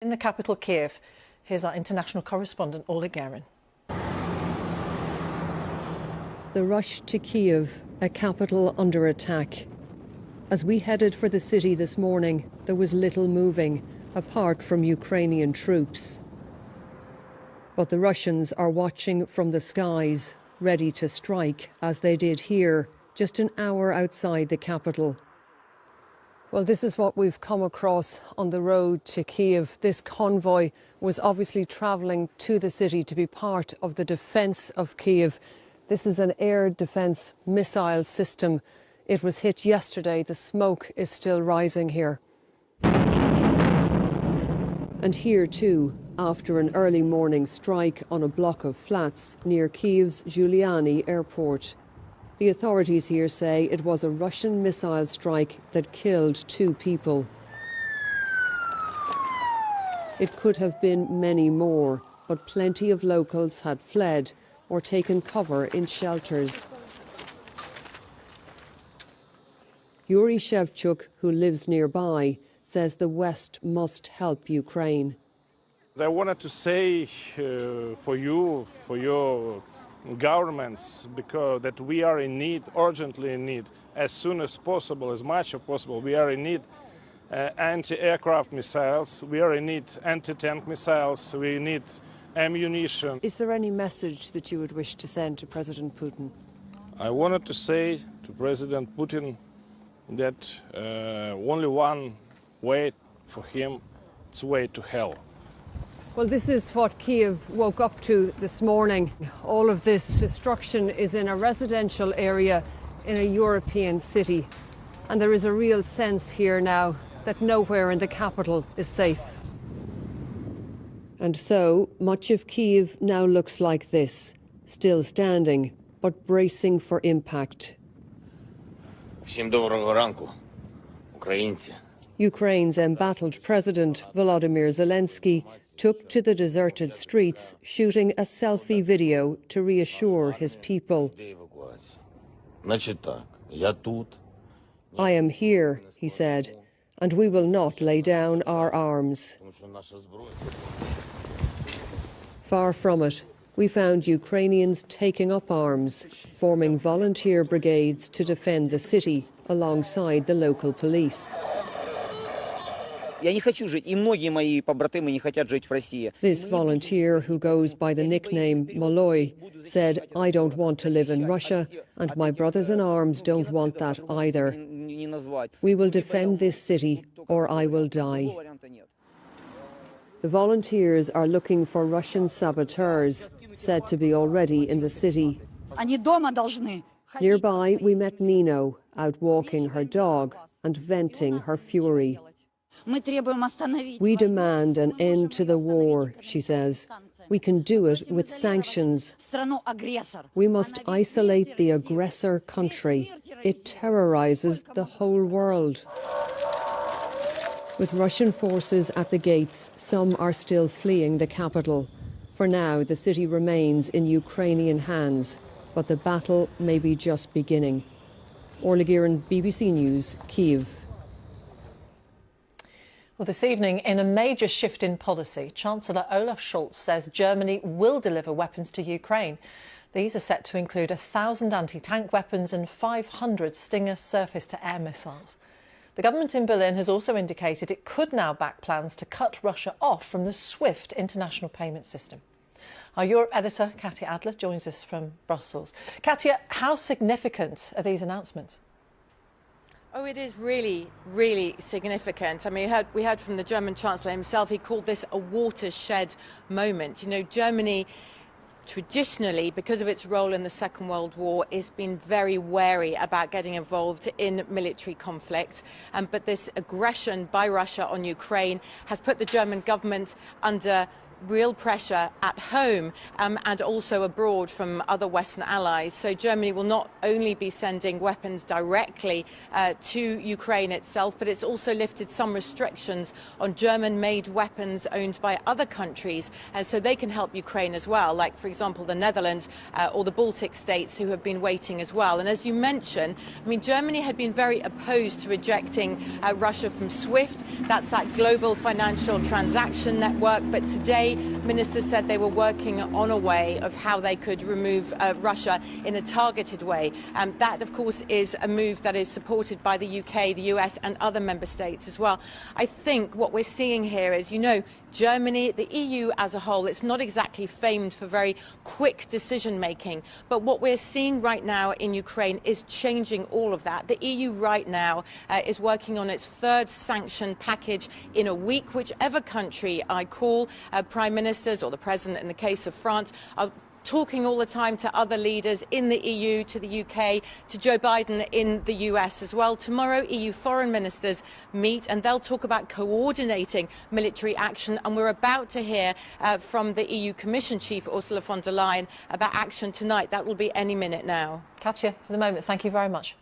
In the capital, Kiev, here's our international correspondent, Oleg Guerin. The rush to Kiev, a capital under attack. As we headed for the city this morning, there was little moving, apart from Ukrainian troops. But the Russians are watching from the skies, ready to strike, as they did here, just an hour outside the capital. Well, this is what we've come across on the road to Kiev. This convoy was obviously travelling to the city to be part of the defence of Kiev. This is an air defence missile system. It was hit yesterday. The smoke is still rising here. And here too, after an early morning strike on a block of flats near Kiev's Giuliani airport. The authorities here say it was a Russian missile strike that killed 2 people. It could have been many more, but plenty of locals had fled or taken cover in shelters. Yuri Shevchuk, who lives nearby, says the West must help Ukraine. I wanted to say for you, for your governments, because that we are in need, urgently in need, as soon as possible, as much as possible. We are in need anti-aircraft missiles, we are in need anti-tank missiles, we need ammunition. Is there any message that you would wish to send to President Putin? I wanted to say to President Putin that only one way for him, it's way to hell. Well, this is what Kiev woke up to this morning. All of this destruction is in a residential area in a European city. And there is a real sense here now that nowhere in the capital is safe. And so much of Kiev now looks like this, still standing, but bracing for impact. Всім доброго ранку, українці. Ukraine's embattled president, Volodymyr Zelensky, took to the deserted streets, shooting a selfie video to reassure his people. Значить так, я тут. I am here, he said, and we will not lay down our arms. Far from it, we found Ukrainians taking up arms, forming volunteer brigades to defend the city alongside the local police. This volunteer, who goes by the nickname Maloy, said, "I don't want to live in Russia, and my brothers in arms don't want that either. We will defend this city, or I will die." The volunteers are looking for Russian saboteurs, said to be already in the city. Nearby, we met Nino, out walking her dog and venting her fury. We demand an end to the war, she says. We can do it with sanctions. We must isolate the aggressor country. It terrorizes the whole world. With Russian forces at the gates, some are still fleeing the capital. For now, the city remains in Ukrainian hands, but the battle may be just beginning. Oleg Guerin, BBC News, Kyiv. Well, this evening, in a major shift in policy, Chancellor Olaf Scholz says Germany will deliver weapons to Ukraine. These are set to include 1,000 anti-tank weapons and 500 Stinger surface-to-air missiles. The government in Berlin has also indicated it could now back plans to cut Russia off from the SWIFT international payment system. Our Europe editor, Katya Adler, joins us from Brussels. Katya, how significant are these announcements? Oh, it is really, really significant. I mean, we heard from the German Chancellor himself. He called this a watershed moment. You know, Germany traditionally, because of its role in the Second World War, has been very wary about getting involved in military conflict. But this aggression by Russia on Ukraine has put the German government under real pressure at home and also abroad from other Western allies. So Germany will not only be sending weapons directly to Ukraine itself, but it's also lifted some restrictions on German-made weapons owned by other countries, and so they can help Ukraine as well, like, for example, the Netherlands or the Baltic states, who have been waiting as well. And as you mentioned, I mean, Germany had been very opposed to rejecting Russia from SWIFT. That's that global financial transaction network. But today, ministers said they were working on a way of how they could remove Russia in a targeted way. That, of course, is a move that is supported by the UK, the US and other member states as well. I think what we're seeing here is, you know, Germany, the EU as a whole, it's not exactly famed for very quick decision making. But what we're seeing right now in Ukraine is changing all of that. The EU right now is working on its third sanction package in a week. Whichever country I call, prime ministers or the president in the case of France, are talking all the time to other leaders in the EU, to the UK, to Joe Biden in the US as well. Tomorrow, EU foreign ministers meet and they'll talk about coordinating military action. And we're about to hear from the EU Commission Chief, Ursula von der Leyen, about action tonight. That will be any minute now. Katja, for the moment, thank you very much.